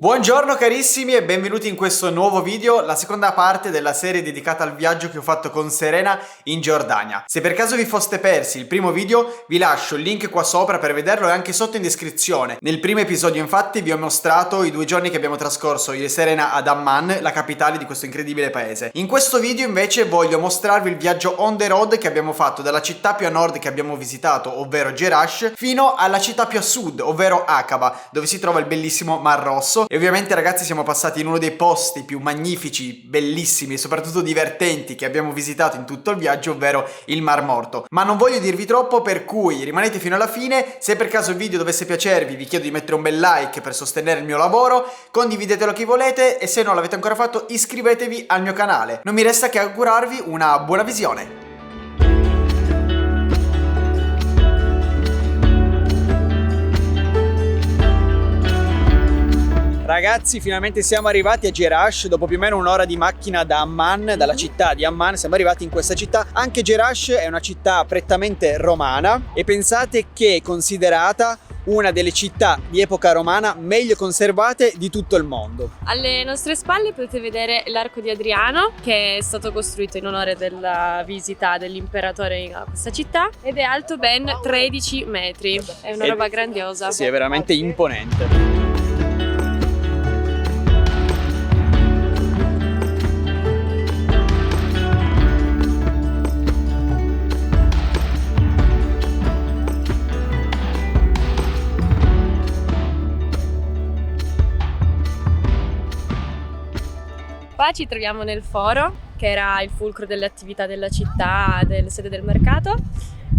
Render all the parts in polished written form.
Buongiorno carissimi e benvenuti in questo nuovo video, la seconda parte della serie dedicata al viaggio che ho fatto con Serena in Giordania. Se per caso vi foste persi il primo video, vi lascio il link qua sopra per vederlo e anche sotto in descrizione. Nel primo episodio infatti vi ho mostrato i 2 giorni che abbiamo trascorso io e Serena ad Amman, la capitale di questo incredibile paese. In questo video invece voglio mostrarvi il viaggio on the road che abbiamo fatto dalla città più a nord che abbiamo visitato, ovvero Jerash, fino alla città più a sud, ovvero Aqaba, dove si trova il bellissimo Mar Rosso. E ovviamente ragazzi siamo passati in uno dei posti più magnifici, bellissimi e soprattutto divertenti che abbiamo visitato in tutto il viaggio, ovvero il Mar Morto. Ma non voglio dirvi troppo, per cui rimanete fino alla fine. Se per caso il video dovesse piacervi vi chiedo di mettere un bel like per sostenere il mio lavoro, condividetelo a chi volete e se non l'avete ancora fatto iscrivetevi al mio canale. Non mi resta che augurarvi una buona visione. Ragazzi, finalmente siamo arrivati a Jerash, dopo più o meno un'ora di macchina da Amman, dalla città di Amman, siamo arrivati in questa città. Anche Jerash è una città prettamente romana e pensate che è considerata una delle città di epoca romana meglio conservate di tutto il mondo. Alle nostre spalle potete vedere l'Arco di Adriano, che è stato costruito in onore della visita dell'imperatore a questa città ed è alto ben 13 metri, è una roba grandiosa. Sì, è veramente imponente. Qua ci troviamo nel foro, che era il fulcro delle attività della città, della sede del mercato.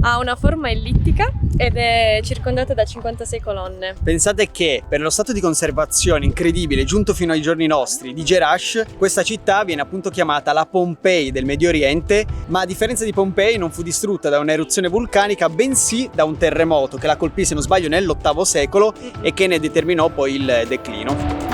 Ha una forma ellittica ed è circondata da 56 colonne. Pensate che per lo stato di conservazione incredibile giunto fino ai giorni nostri di Jerash, questa città viene appunto chiamata la Pompei del Medio Oriente, ma a differenza di Pompei non fu distrutta da un'eruzione vulcanica, bensì da un terremoto che la colpì, se non sbaglio, nell'VIII secolo e che ne determinò poi il declino.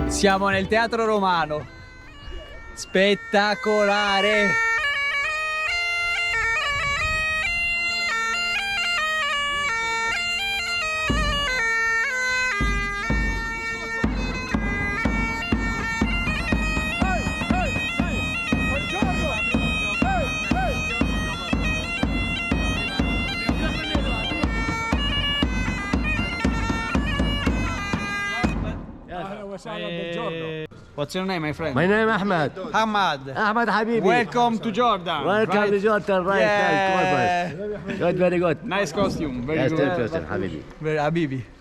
Siamo nel Teatro Romano, spettacolare! What's your name, my friend? My name is Ahmed. Ahmad. Ahmed Habibi. Welcome to Jordan. Welcome to Jordan, right? Yeah. Nice. Good, very good. Nice costume, very Yes, good. person, Habibi. Very Habibi.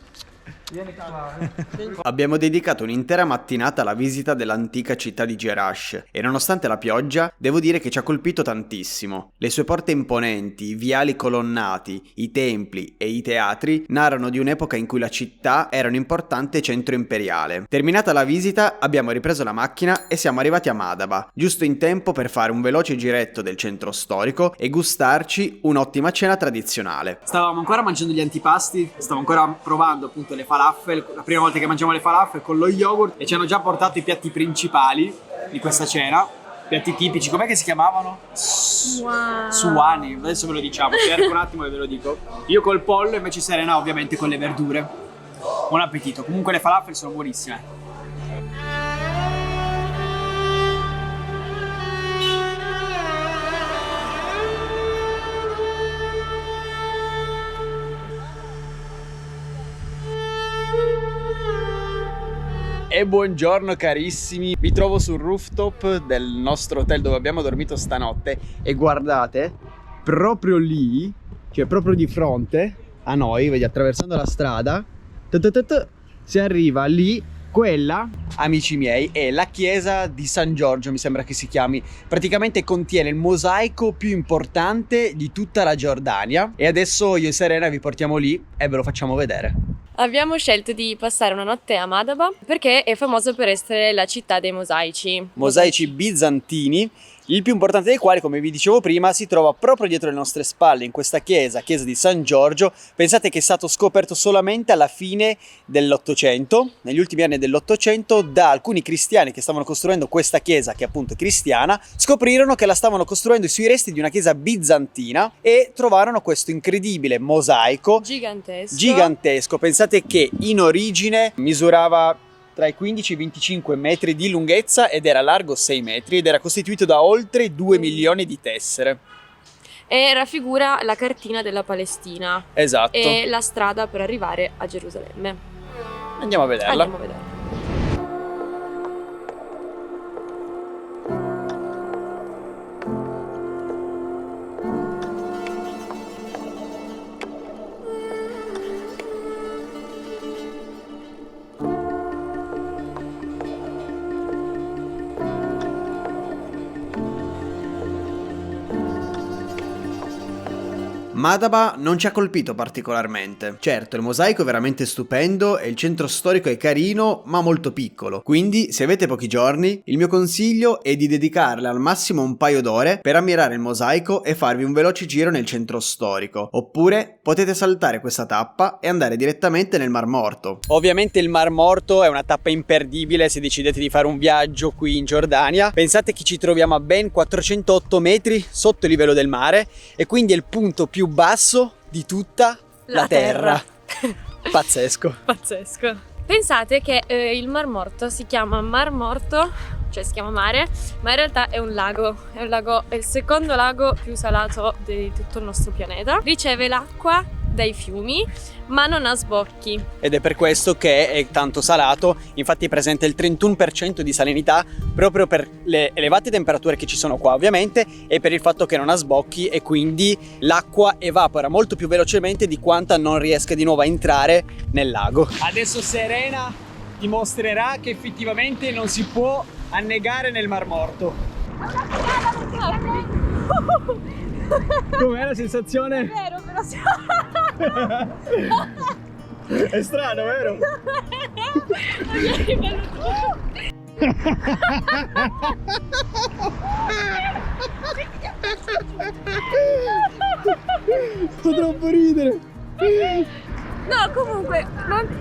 Abbiamo dedicato un'intera mattinata alla visita dell'antica città di Jerash e nonostante la pioggia devo dire che ci ha colpito tantissimo. Le sue porte imponenti, i viali colonnati, i templi e i teatri narrano di un'epoca in cui la città era un importante centro imperiale. Terminata la visita abbiamo ripreso la macchina e siamo arrivati a Madaba, giusto in tempo per fare un veloce giretto del centro storico e gustarci un'ottima cena tradizionale. Stavamo ancora mangiando gli antipasti, stavamo ancora provando appunto le falafel, la prima volta che mangiamo le falafel con lo yogurt, e ci hanno già portato i piatti principali di questa cena, piatti tipici, com'è che si chiamavano? Suani, adesso ve lo diciamo, cerco un attimo e ve lo dico. Io col pollo, invece Serena ovviamente con le verdure. Buon appetito, comunque le falafel sono buonissime. E buongiorno carissimi, vi trovo sul rooftop del nostro hotel dove abbiamo dormito stanotte e guardate, proprio lì, cioè proprio di fronte a noi, vedi, attraversando la strada, si arriva lì. Quella, amici miei, è la chiesa di San Giorgio, mi sembra che si chiami. Praticamente contiene il mosaico più importante di tutta la Giordania e adesso io e Serena vi portiamo lì e ve lo facciamo vedere. Abbiamo scelto di passare una notte a Madaba perché è famoso per essere la città dei mosaici. Mosaici bizantini il più importante dei quali, come vi dicevo prima, si trova proprio dietro le nostre spalle, in questa chiesa di San Giorgio. Pensate che è stato scoperto solamente alla fine dell'Ottocento, negli ultimi anni dell'Ottocento, da alcuni cristiani che stavano costruendo questa chiesa, che appunto è cristiana. Scoprirono che la stavano costruendo sui resti di una chiesa bizantina e trovarono questo incredibile mosaico gigantesco. Pensate che in origine misurava tra i 15 e i 25 metri di lunghezza ed era largo 6 metri ed era costituito da oltre 2 milioni di tessere. E raffigura la cartina della Palestina. Esatto. E la strada per arrivare a Gerusalemme. Andiamo a vederla. Andiamo a vederla. Madaba non ci ha colpito particolarmente. Certo, il mosaico è veramente stupendo e il centro storico è carino, ma molto piccolo. Quindi, se avete pochi giorni, il mio consiglio è di dedicarle al massimo un paio d'ore per ammirare il mosaico e farvi un veloce giro nel centro storico. Oppure potete saltare questa tappa e andare direttamente nel Mar Morto. Ovviamente il Mar Morto è una tappa imperdibile se decidete di fare un viaggio qui in Giordania. Pensate che ci troviamo a ben 408 metri sotto il livello del mare e quindi è il punto più basso di tutta la terra. Pazzesco. Pazzesco. Pensate che il Mar Morto si chiama Mar Morto, cioè si chiama mare, ma in realtà è un lago. È il secondo lago più salato di tutto il nostro pianeta. Riceve l'acqua dai fiumi, ma non ha sbocchi. Ed è per questo che è tanto salato, infatti è presente il 31% di salinità proprio per le elevate temperature che ci sono qua ovviamente e per il fatto che non ha sbocchi e quindi l'acqua evapora molto più velocemente di quanta non riesca di nuovo a entrare nel lago. Adesso Serena dimostrerà che effettivamente non si può annegare nel Mar Morto. Com'è la sensazione? È vero, però È strano, vero? Sto troppo ridere. No, comunque,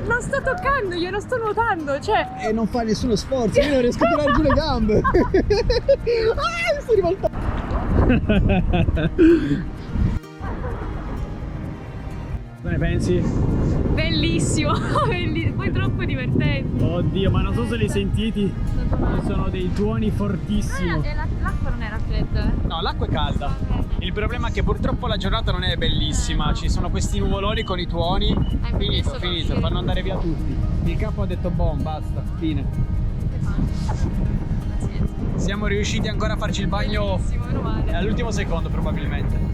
non sto toccando, io non sto nuotando, cioè. E non fa nessuno sforzo, io non riesco a tirare giù le gambe. Mi sto rivoltando. Cosa ne pensi? Bellissimo, poi troppo divertente. Oddio, ma non so se li sentiti. Sono dei tuoni fortissimi. E l'acqua non era fredda? No, l'acqua è calda. Il problema è che purtroppo la giornata non è bellissima. Ci sono questi nuvoloni con i tuoni. Finito, fanno andare via tutti. Il capo ha detto boh, basta, fine. Siamo riusciti ancora a farci il bagno all'ultimo secondo probabilmente.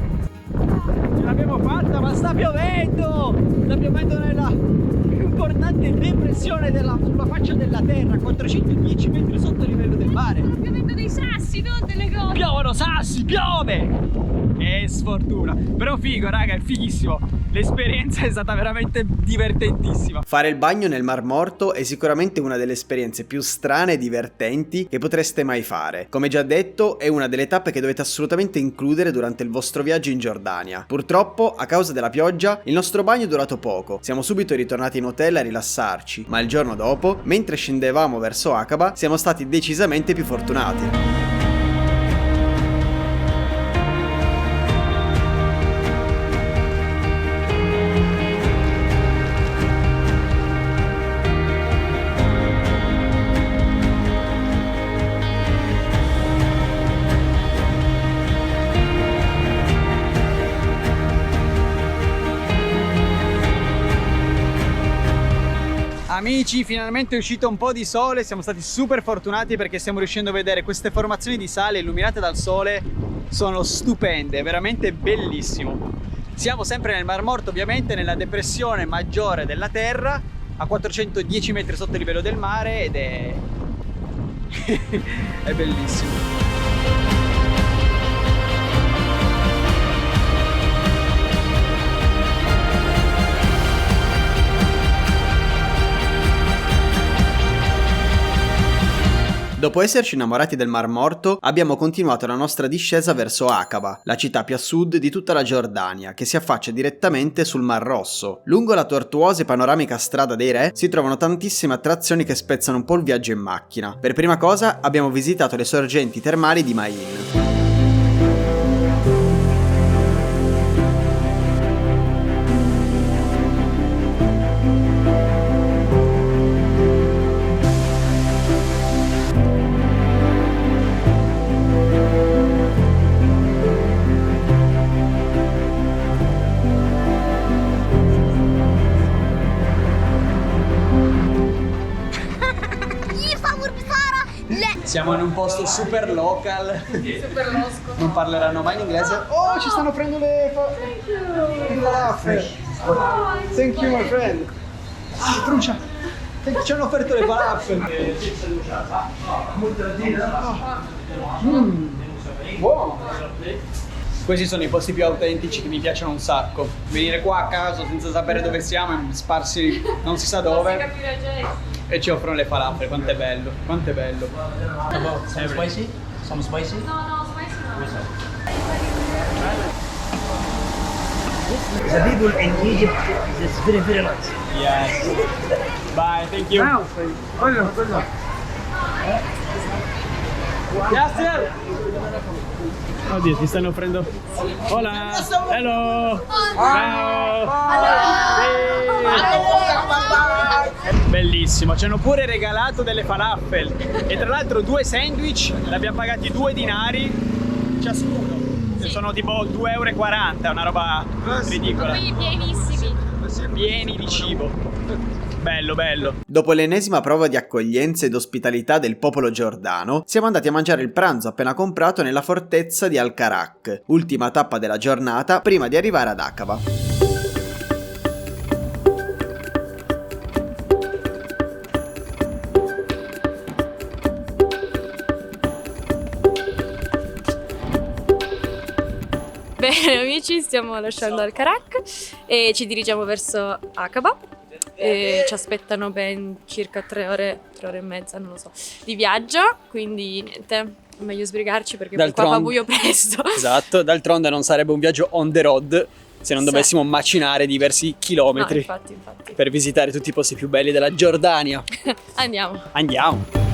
Ce l'abbiamo fatta, ma sta piovendo! Sta piovendo nella più importante depressione sulla faccia della terra, 410 metri sotto il livello del mare. Sta piovendo dei sassi, non delle cose! Piovono sassi, piove! È sfortuna, però figo raga, è fighissimo. L'esperienza è stata veramente divertentissima. Fare il bagno nel Mar Morto è sicuramente una delle esperienze più strane e divertenti che potreste mai fare. Come già detto, è una delle tappe che dovete assolutamente includere durante il vostro viaggio in Giordania. Purtroppo, a causa della pioggia, il nostro bagno è durato poco. Siamo subito ritornati in hotel a rilassarci, ma il giorno dopo, mentre scendevamo verso Aqaba, siamo stati decisamente più fortunati. Amici, finalmente è uscito un po' di sole, siamo stati super fortunati perché stiamo riuscendo a vedere queste formazioni di sale illuminate dal sole, sono stupende, è veramente bellissimo. Siamo sempre nel Mar Morto ovviamente, nella depressione maggiore della Terra, a 410 metri sotto il livello del mare ed è bellissimo. Dopo esserci innamorati del Mar Morto, abbiamo continuato la nostra discesa verso Aqaba, la città più a sud di tutta la Giordania, che si affaccia direttamente sul Mar Rosso. Lungo la tortuosa e panoramica strada dei re si trovano tantissime attrazioni che spezzano un po' il viaggio in macchina. Per prima cosa abbiamo visitato le sorgenti termali di Ma'in. Siamo in un posto super local. Super losco. Non parleranno mai in inglese. Oh, ci stanno prendendo le falafel. Thank you, my friend. Si trucia. Ci hanno offerto le falafel. Buono. Questi sono i posti più autentici che mi piacciono un sacco. Venire qua a caso senza sapere dove siamo e sparsi non si sa dove. E ci offrono le falafel, quanto è bello, quanto è bello. Some spicy? Some spicy? No, spicy no. The people in Egypt is very, very nice. Yes. Bye, thank you. Grazie. Oddio, ti stanno offrendo. Hola. Hello. Ciao. Bellissimo, ci hanno pure regalato delle falafel e tra l'altro 2 sandwich, li abbiamo pagati 2 dinari ciascuno. Sono tipo 2,40 €, una roba ridicola. Poi pienissimi. Pieni di cibo. Bello, bello. Dopo l'ennesima prova di accoglienza ed ospitalità del popolo giordano, siamo andati a mangiare il pranzo appena comprato nella fortezza di Al-Karak, ultima tappa della giornata prima di arrivare ad Aqaba. Bene amici, stiamo lasciando Al-Karak e ci dirigiamo verso Aqaba. E ci aspettano ben circa 3 ore e mezza, non lo so, di viaggio, quindi niente, è meglio sbrigarci perché poi qua fa buio presto. Esatto, d'altronde non sarebbe un viaggio on the road se non dovessimo macinare diversi chilometri No, infatti. per visitare tutti i posti più belli della Giordania. Andiamo. Andiamo!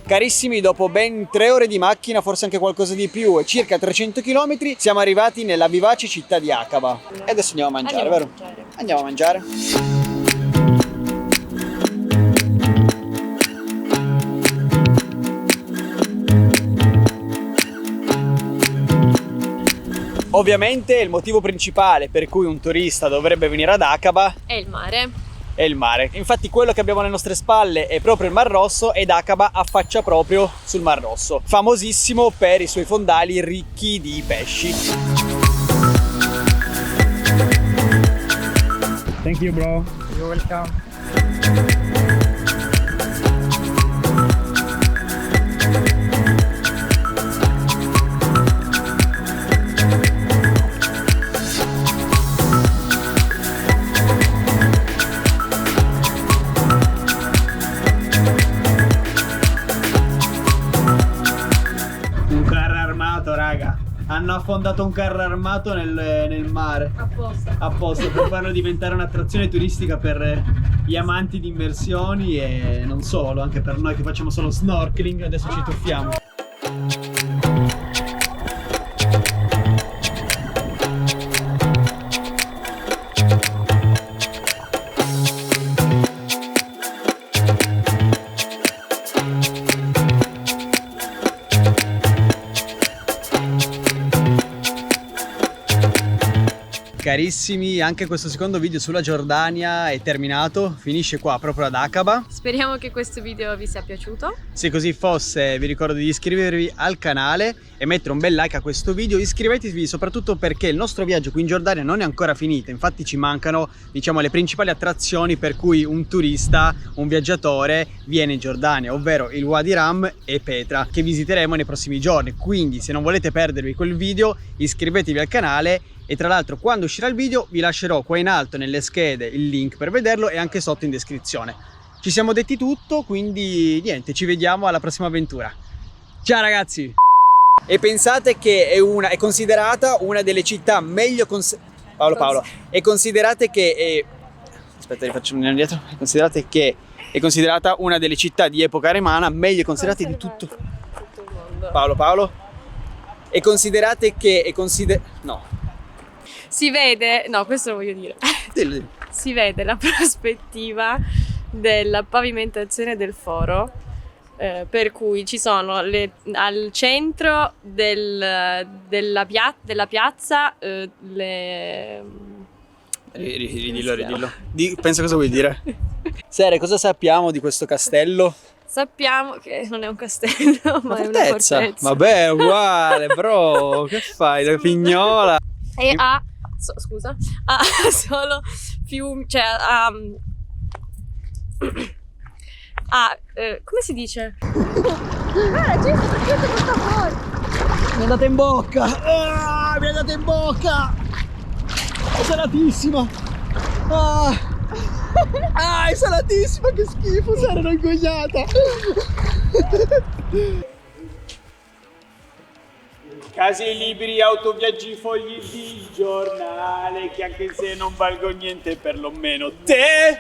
Carissimi, dopo ben 3 ore di macchina, forse anche qualcosa di più, e circa 300 km, siamo arrivati nella vivace città di Aqaba. E adesso andiamo a mangiare, vero? Andiamo a mangiare. Ovviamente il motivo principale per cui un turista dovrebbe venire ad Aqaba È il mare. è il mare. Infatti quello che abbiamo alle nostre spalle è proprio il Mar Rosso ed Aqaba affaccia proprio sul Mar Rosso, famosissimo per i suoi fondali ricchi di pesci. Thank you, bro. You're welcome. Un carro armato, raga. Hanno affondato un carro armato nel mare. Apposta per farlo diventare un'attrazione turistica per gli amanti di immersioni e non solo, anche per noi che facciamo solo snorkeling. Adesso ci tuffiamo. carissimi, anche questo secondo video sulla Giordania è terminato, finisce qua proprio ad Aqaba. Speriamo che questo video vi sia piaciuto. Se così fosse, vi ricordo di iscrivervi al canale e mettere un bel like a questo video. Iscrivetevi soprattutto perché il nostro viaggio qui in Giordania non è ancora finito, infatti ci mancano, diciamo, le principali attrazioni per cui un turista, un viaggiatore viene in Giordania, ovvero il Wadi Rum e Petra, che visiteremo nei prossimi giorni. Quindi se non volete perdervi quel video, iscrivetevi al canale. E tra l'altro quando uscirà il video vi lascerò qua in alto nelle schede il link per vederlo e anche sotto in descrizione. Ci siamo detti tutto, quindi niente, ci vediamo alla prossima avventura. Ciao ragazzi! E pensate che è considerata una delle città meglio Paolo, e considerate che aspetta, rifaccio un indietro. È considerata una delle città di epoca romana meglio considerate di tutto il mondo. Paolo. E considerate che no. Si vede, no, questo lo voglio dire. Dillo. Si vede la prospettiva della pavimentazione del foro, per cui ci sono al centro della piazza Ridillo. Pensa cosa vuoi dire. Sere, cosa sappiamo di questo castello? Sappiamo che non è un castello, ma è una fortezza. Vabbè, è uguale, bro. Che fai? La pignola. E ha solo fiumi, cioè come si dice? Mi è andata in bocca! Mi è andata in bocca! È salatissima! È salatissima! Che schifo! Sarò ingoiata! Casi libri, autoviaggi, fogli di giornale, che anche se non valgo niente perlomeno te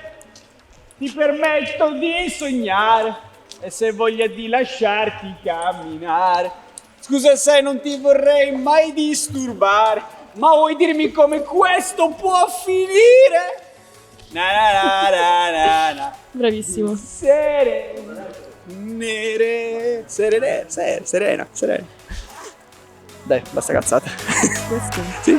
ti permetto di sognare e se voglia di lasciarti camminare. Scusa se non ti vorrei mai disturbare, ma vuoi dirmi come questo può finire? Na. Bravissimo. Serena. Dai, basta cazzate. Questo. Sì.